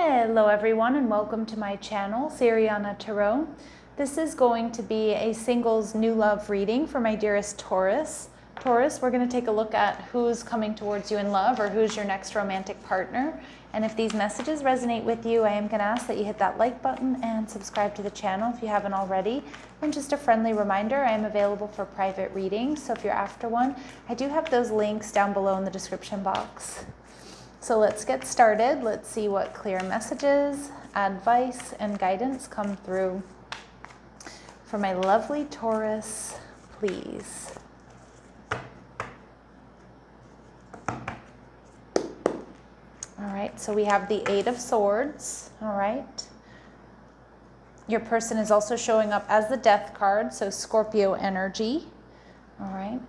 Hello everyone and welcome to my channel, Siriana Tarot. This is going to be a singles new love reading for my dearest Taurus. Taurus, we're going to take a look at who's coming towards you in love or who's your next romantic partner. And if these messages resonate with you, I am going to ask that you hit that like button and subscribe to the channel if you haven't already. And just a friendly reminder, I am available for private readings, so if you're after one, I do have those links down below in the description box. So let's get started. Let's see what clear messages, advice, and guidance come through for my lovely Taurus, please. All right, so we have the Eight of Swords, all right. Your person is also showing up as the Death card, so Scorpio energy, all right.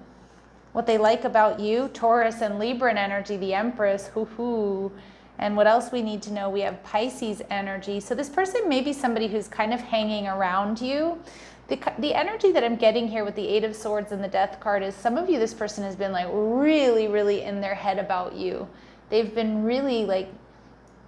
What they like about you, Taurus and Libran energy, the Empress, hoo-hoo. And what else we need to know, we have Pisces energy. So this person may be somebody who's kind of hanging around you. The energy that I'm getting here with the Eight of Swords and the Death card is some of you, this person has been like really in their head about you. They've been really like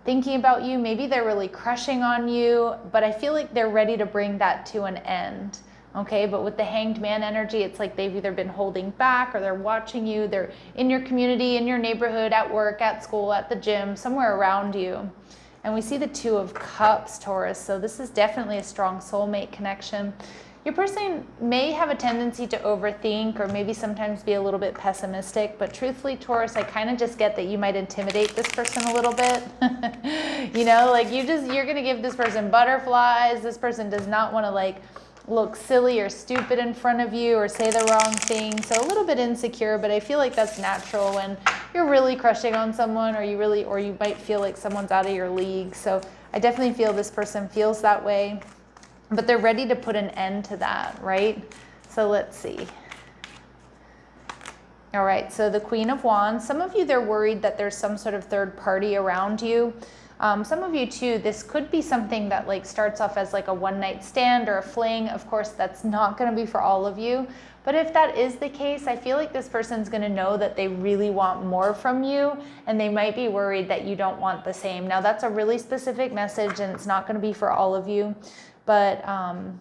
thinking about you. Maybe they're really crushing on you, but I feel like they're ready to bring that to an end. Okay, but with the Hanged Man energy, it's like they've either been holding back or they're watching you. They're in your community, in your neighborhood, at work, at school, at the gym, somewhere around you. And we see the Two of Cups, Taurus. So this is definitely a strong soulmate connection. Your person may have a tendency to overthink or maybe sometimes be a little bit pessimistic, but truthfully, Taurus, I kind of just get that you might intimidate this person a little bit. You know, like you're going to give this person butterflies. This person does not want to like look silly or stupid in front of you or say the wrong thing. So a little bit insecure, but I feel like that's natural when you're really crushing on someone or you might feel like someone's out of your league. So I definitely feel this person feels that way, but they're ready to put an end to that, right? So let's see. All right, so the Queen of Wands, some of you, they're worried that there's some sort of third party around you. Some of you too, this could be something that like starts off as like a one-night stand or a fling. Of course, that's not going to be for all of you. But if that is the case, I feel like this person's going to know that they really want more from you and they might be worried that you don't want the same. Now, that's a really specific message and it's not going to be for all of you. But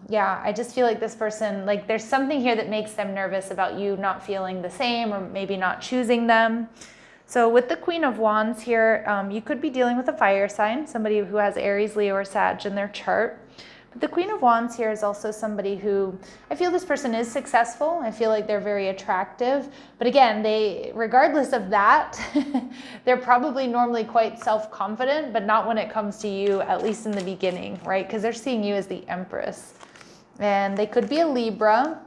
yeah, I just feel like this person, like there's something here that makes them nervous about you not feeling the same or maybe not choosing them. So with the Queen of Wands here, you could be dealing with a fire sign, somebody who has Aries, Leo, or Sag in their chart. But the Queen of Wands here is also somebody who, I feel this person is successful. I feel like they're very attractive. But again, regardless of that, they're probably normally quite self-confident, but not when it comes to you, at least in the beginning, right? Because they're seeing you as the Empress. And they could be a Libra.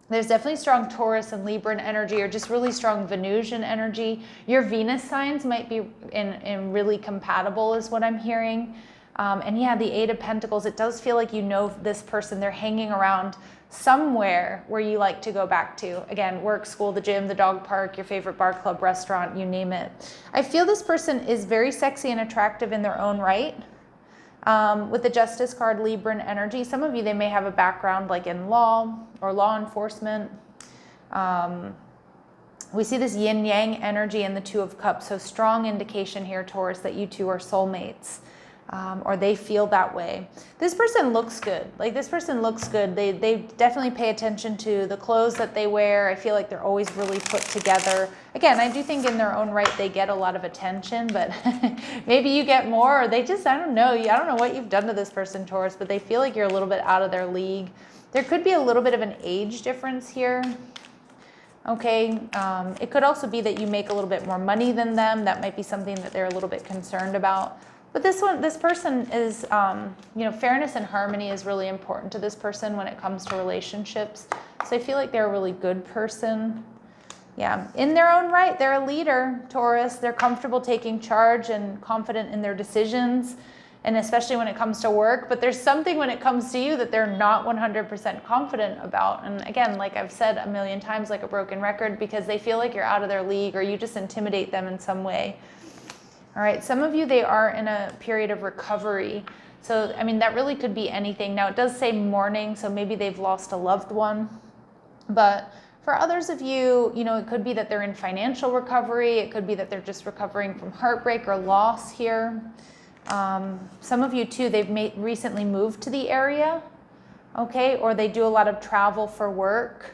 There's definitely strong Taurus and Libran energy or just really strong Venusian energy. Your Venus signs might be in really compatible is what I'm hearing. And yeah, the Eight of Pentacles, it does feel like you know this person. They're hanging around somewhere where you like to go back to. Again, work, school, the gym, the dog park, your favorite bar, club, restaurant, you name it. I feel this person is very sexy and attractive in their own right. With the Justice card, Libran energy, some of you, they may have a background like in law or law enforcement. We see this yin-yang energy in the Two of Cups, so strong indication here, Taurus, that you two are soulmates. Or they feel that way. This person looks good. Like this person looks good. They definitely pay attention to the clothes that they wear. I feel like they're always really put together. Again, I do think in their own right they get a lot of attention, but maybe you get more or they just, I don't know. I don't know what you've done to this person, Taurus, but they feel like you're a little bit out of their league. There could be a little bit of an age difference here. Okay, it could also be that you make a little bit more money than them. That might be something that they're a little bit concerned about. But this person is, you know, fairness and harmony is really important to this person when it comes to relationships. So I feel like they're a really good person. Yeah, in their own right, they're a leader, Taurus. They're comfortable taking charge and confident in their decisions, and especially when it comes to work. But there's something when it comes to you that they're not 100% confident about. And again, like I've said a million times, like a broken record, because they feel like you're out of their league or you just intimidate them in some way. All right, some of you, they are in a period of recovery. So, I mean, that really could be anything. Now, it does say mourning, so maybe they've lost a loved one. But for others of you, you know, it could be that they're in financial recovery. It could be that they're just recovering from heartbreak or loss here. Some of you too, they've recently moved to the area, okay, or they do a lot of travel for work.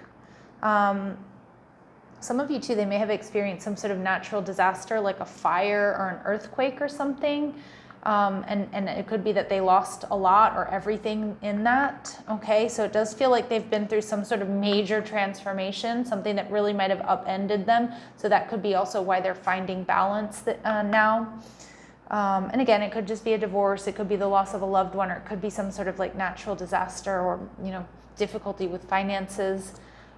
Some of you too, they may have experienced some sort of natural disaster like a fire or an earthquake or something. And it could be that they lost a lot or everything in that, okay? So it does feel like they've been through some sort of major transformation, something that really might have upended them. So that could be also why they're finding balance now. And again, it could just be a divorce. It could be the loss of a loved one, or it could be some sort of like natural disaster or, difficulty with finances.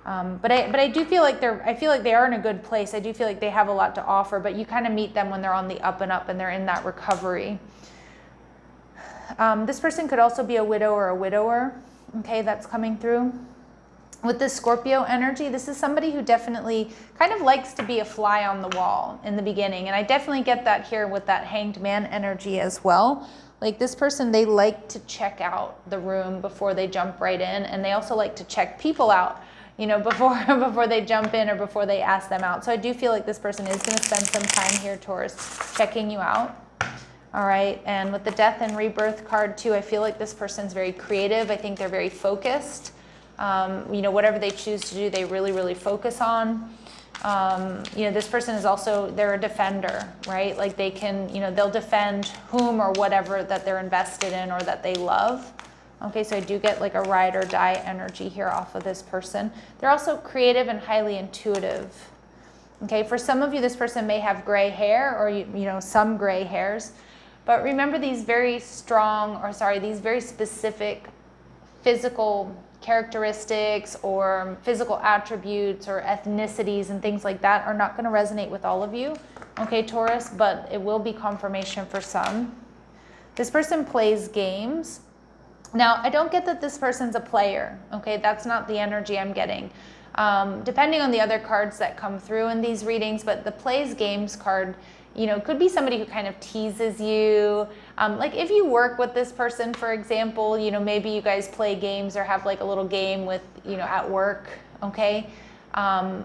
But I do feel like they are in a good place. I do feel like they have a lot to offer, but you kind of meet them when they're on the up and up and they're in that recovery. This person could also be a widow or a widower, okay, that's coming through. With this Scorpio energy, this is somebody who definitely kind of likes to be a fly on the wall in the beginning. And I definitely get that here with that Hanged Man energy as well. Like this person, they like to check out the room before they jump right in. And they also like to check people out, before they jump in or before they ask them out. So I do feel like this person is going to spend some time here, Taurus, checking you out. All right. And with the Death and Rebirth card too, I feel like this person's very creative. I think they're very focused. Whatever they choose to do, they really, really focus on. This person is also, they're a defender, right? Like they can, they'll defend whom or whatever that they're invested in or that they love. Okay, so I do get like a ride or die energy here off of this person. They're also creative and highly intuitive. Okay, for some of you, this person may have gray hair or, some gray hairs. But remember these very specific physical characteristics or physical attributes or ethnicities and things like that are not going to resonate with all of you, okay, Taurus, but it will be confirmation for some. This person plays games. Now, I don't get that this person's a player, okay? That's not the energy I'm getting. Depending on the other cards that come through in these readings, but the plays games card, could be somebody who kind of teases you. Like if you work with this person, for example, maybe you guys play games or have like a little game with, at work, okay? I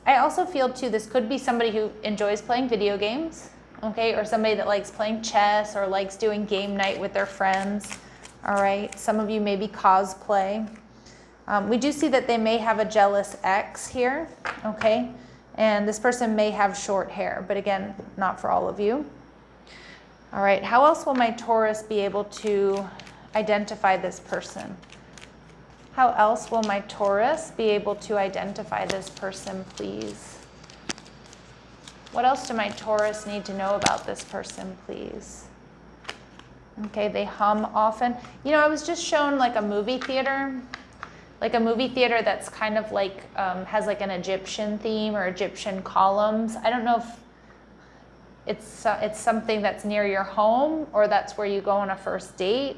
also feel too, this could be somebody who enjoys playing video games, okay? Or somebody that likes playing chess or likes doing game night with their friends, all right? Some of you maybe cosplay. We do see that they may have a jealous ex here, okay? And this person may have short hair, but again, not for all of you. All right, how else will my Taurus be able to identify this person? How else will my Taurus be able to identify this person, please? What else do my Taurus need to know about this person, please? Okay, they hum often. I was just shown like a movie theater. Like a movie theater that's kind of like, has like an Egyptian theme or Egyptian columns. I don't know if it's something that's near your home or that's where you go on a first date.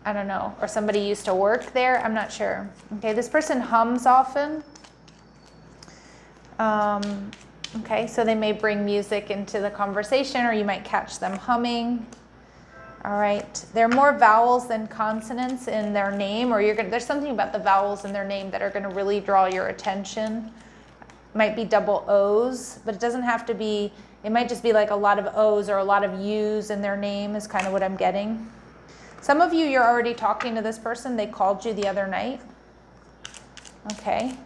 I don't know. Or somebody used to work there. I'm not sure. Okay, this person hums often. Okay, so they may bring music into the conversation or you might catch them humming. All right, there are more vowels than consonants in their name, or there's something about the vowels in their name that are going to really draw your attention. Might be double O's, but it doesn't have to be, it might just be like a lot of O's or a lot of U's in their name is kind of what I'm getting. Some of you, you're already talking to this person. They called you the other night. Okay.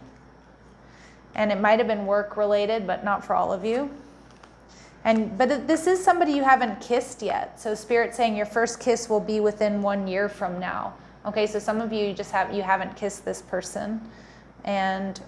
And it might have been work related, but not for all of you. But this is somebody you haven't kissed yet. So Spirit's saying your first kiss will be within 1 year from now. Okay, so some of you you haven't kissed this person. And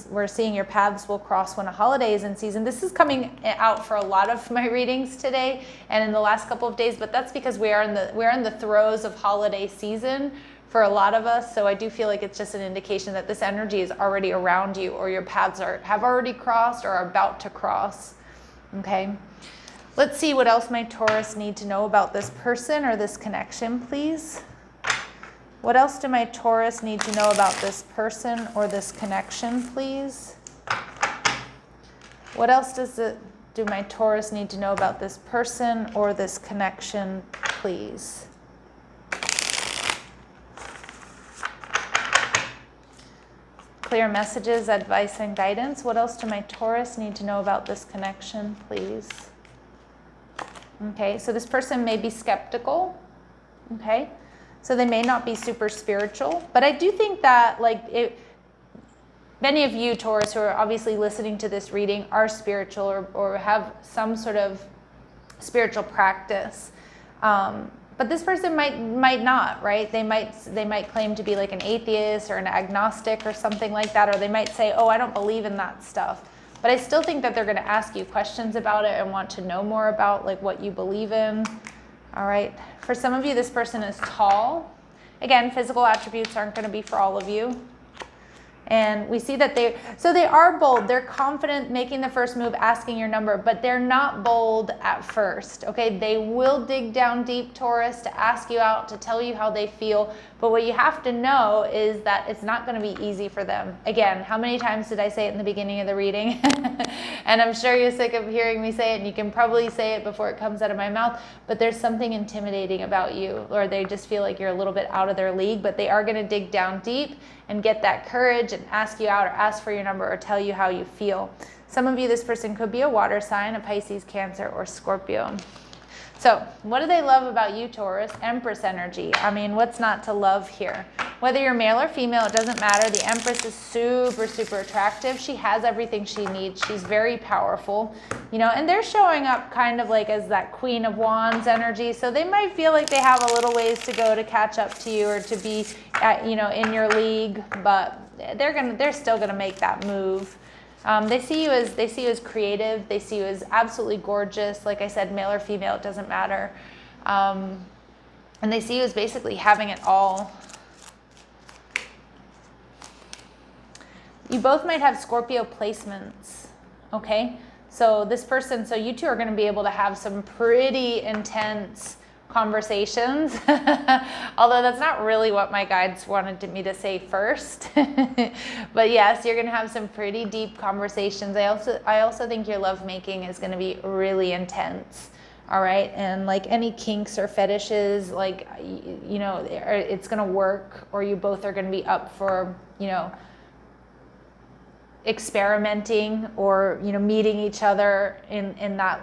we're seeing your paths will cross when a holiday is in season. This is coming out for a lot of my readings today and in the last couple of days, but that's because we're in the throes of holiday season for a lot of us. So I do feel like it's just an indication that this energy is already around you, or your paths have already crossed or are about to cross. Okay, let's see what else my Taurus need to know about this person or this connection, please. What else do my Taurus need to know about this person or this connection, please? What else do my Taurus need to know about this person or this connection, please? Clear messages, advice, and guidance. What else do my Taurus need to know about this connection, please? Okay, so this person may be skeptical. Okay, so they may not be super spiritual, but I do think that many of you, Taurus, who are obviously listening to this reading are spiritual or have some sort of spiritual practice. But this person might not, right? They might claim to be like an atheist or an agnostic or something like that, or they might say, oh, I don't believe in that stuff. But I still think that they're going to ask you questions about it and want to know more about like what you believe in. All right. For some of you, this person is tall. Again, physical attributes aren't going to be for all of you. And we see that they are bold. They're confident making the first move, asking your number, but they're not bold at first, okay? They will dig down deep, Taurus, to ask you out, to tell you how they feel. But what you have to know is that it's not going to be easy for them. Again, how many times did I say it in the beginning of the reading? And I'm sure you're sick of hearing me say it, and you can probably say it before it comes out of my mouth, but there's something intimidating about you, or they just feel like you're a little bit out of their league, but they are going to dig down deep and get that courage and ask you out or ask for your number or tell you how you feel. Some of you, this person could be a water sign, a Pisces, Cancer, or Scorpio. So what do they love about you, Taurus? Empress energy. I mean, what's not to love here? Whether you're male or female, it doesn't matter. The Empress is super, super attractive. She has everything she needs. She's very powerful, and they're showing up kind of like as that Queen of Wands energy. So they might feel like they have a little ways to go to catch up to you or to be, in your league, but they're still gonna make that move. They see you as creative. They see you as absolutely gorgeous. Like I said, male or female, it doesn't matter. And they see you as basically having it all. You both might have Scorpio placements, okay? So you two are going to be able to have some pretty intense conversations, although that's not really what my guides wanted me to say first. But yes, you're going to have some pretty deep conversations. I also think your lovemaking is going to be really intense. All right, and like any kinks or fetishes, it's going to work, or you both are going to be up for, experimenting or meeting each other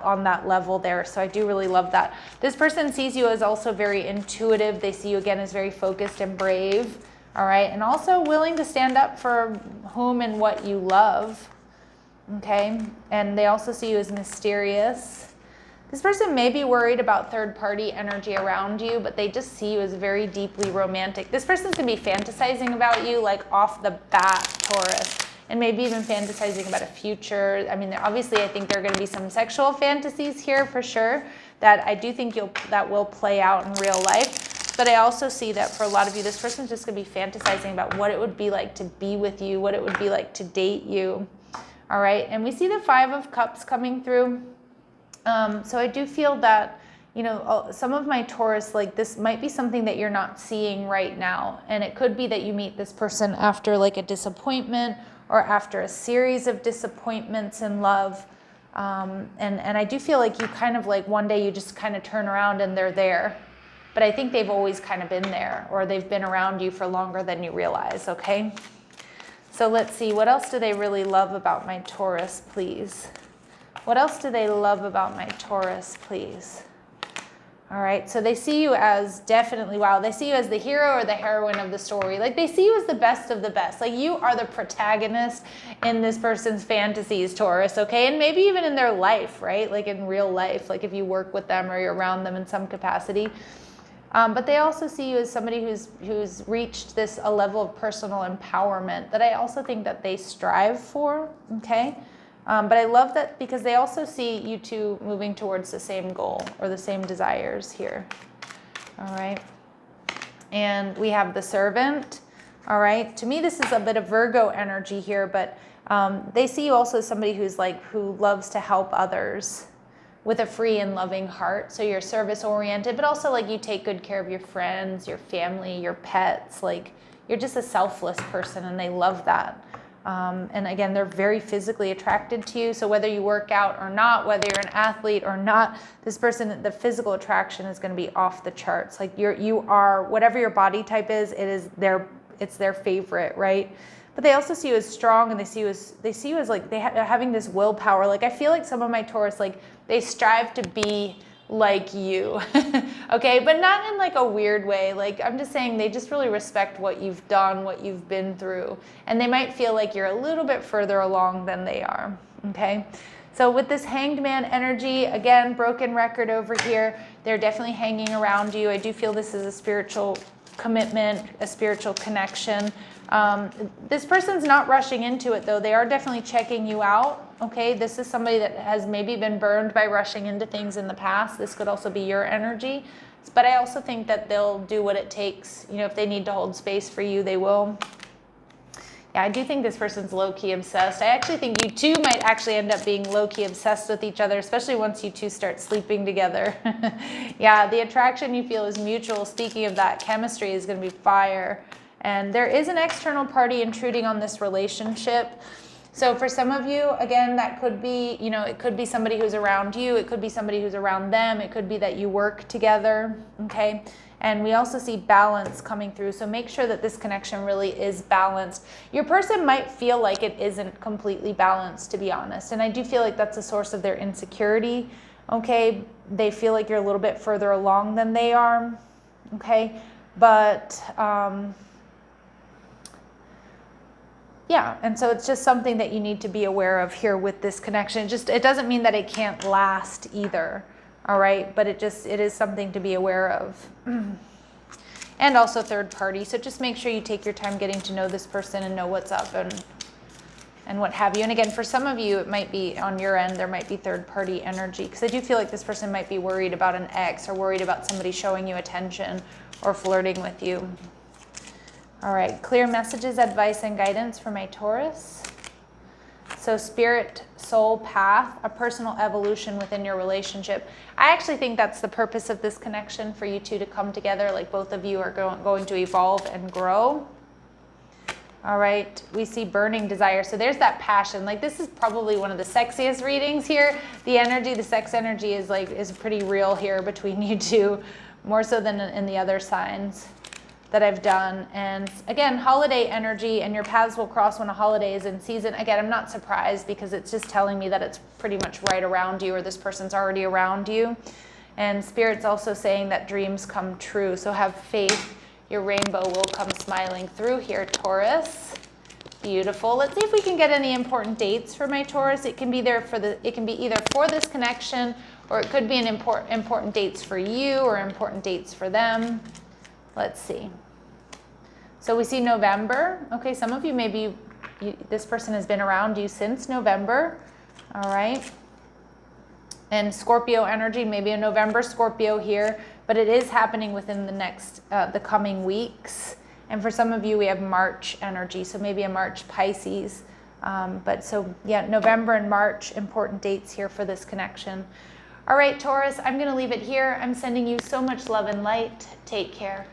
on that level there. So I do really love that. This person sees you as also very intuitive. They see you again as very focused and brave. All right, and also willing to stand up for whom and what you love. Okay, and they also see you as mysterious. This person may be worried about third-party energy around you, but they just see you as very deeply romantic. This person's gonna be fantasizing about you like off the bat, Taurus. And maybe even fantasizing about a future. I mean, obviously, I think there are going to be some sexual fantasies here for sure that I do think that will play out in real life. But I also see that for a lot of you, this person's just going to be fantasizing about what it would be like to be with you, what it would be like to date you. All right, and we see the 5 of Cups coming through. So I do feel that, some of my Taurus, this might be something that you're not seeing right now. And it could be that you meet this person after like a disappointment or after a series of disappointments in love. And I do feel like you kind of one day you just kind of turn around and they're there. But I think they've always kind of been there, or they've been around you for longer than you realize, okay? So let's see, what else do they really love about my Taurus, please? What else do they love about my Taurus, please? All right, so they see you as definitely, they see you as the hero or the heroine of the story. They see you as the best of the best. You are the protagonist in this person's fantasies, Taurus, okay? And maybe even in their life, right? In real life, if you work with them or you're around them in some capacity. But they also see you as somebody who's reached a level of personal empowerment that I also think that they strive for, okay? But I love that because they also see you two moving towards the same goal or the same desires here. All right. And we have the Servant. All right. To me, this is a bit of Virgo energy here, but they see you also as somebody who loves to help others with a free and loving heart. So you're service oriented, but also you take good care of your friends, your family, your pets. You're just a selfless person, and they love that. And again, they're very physically attracted to you. So whether you work out or not, whether you're an athlete or not, this person, the physical attraction is going to be off the charts. You are, whatever your body type is, it's their favorite, right? But they also see you as strong, and they see you as having this willpower. I feel like some of my Taurus, they strive to be like you. Okay, but not in like a weird way. Like, I'm just saying they just really respect what you've done, what you've been through, and they might feel like you're a little bit further along than they are. Okay, so with this Hanged Man energy, again, broken record over here, they're definitely hanging around you. I do feel this is a spiritual commitment, a spiritual connection. This person's not rushing into it though. They are definitely checking you out. Okay, this is somebody that has maybe been burned by rushing into things in the past. This could also be your energy, but I also think that they'll do what it takes. You know, if they need to hold space for you, they will. Yeah, I do think this person's low-key obsessed. I actually think you two might actually end up being low-key obsessed with each other, especially once you two start sleeping together. Yeah, the attraction you feel is mutual. Speaking of that, chemistry is going to be fire. And there is an external party intruding on this relationship. So for some of you, again, that could be, you know, it could be somebody who's around you. It could be somebody who's around them. It could be that you work together, okay? And we also see balance coming through. So make sure that this connection really is balanced. Your person might feel like it isn't completely balanced, to be honest. And I do feel like that's a source of their insecurity, okay? They feel like you're a little bit further along than they are, okay? But, yeah, and so it's just something that you need to be aware of here with this connection. It doesn't mean that it can't last either, all right? But it is something to be aware of. And also third party. So just make sure you take your time getting to know this person and know what's up and what have you. And again, for some of you, it might be on your end, there might be third party energy, because I do feel like this person might be worried about an ex or worried about somebody showing you attention or flirting with you. All right, clear messages, advice, and guidance for my Taurus. So spirit, soul path, a personal evolution within your relationship. I actually think that's the purpose of this connection, for you two to come together, like both of you are going to evolve and grow. All right, we see burning desire. So there's that passion. Like, this is probably one of the sexiest readings here. The energy, the sex energy is pretty real here between you two, more so than in the other signs that I've done. And again, holiday energy, and your paths will cross when a holiday is in season. Again, I'm not surprised, because it's just telling me that it's pretty much right around you, or this person's already around you. And Spirit's also saying that dreams come true. So have faith, your rainbow will come smiling through here, Taurus. Beautiful. Let's see if we can get any important dates for my Taurus. It can be either for this connection, or it could be an important dates for you or important dates for them. Let's see. So we see November. Okay, some of you, maybe this person has been around you since November. All right. And Scorpio energy, maybe a November Scorpio here, but it is happening within the coming weeks. And for some of you, we have March energy, so maybe a March Pisces. But so, yeah, November and March, important dates here for this connection. All right, Taurus, I'm going to leave it here. I'm sending you so much love and light. Take care.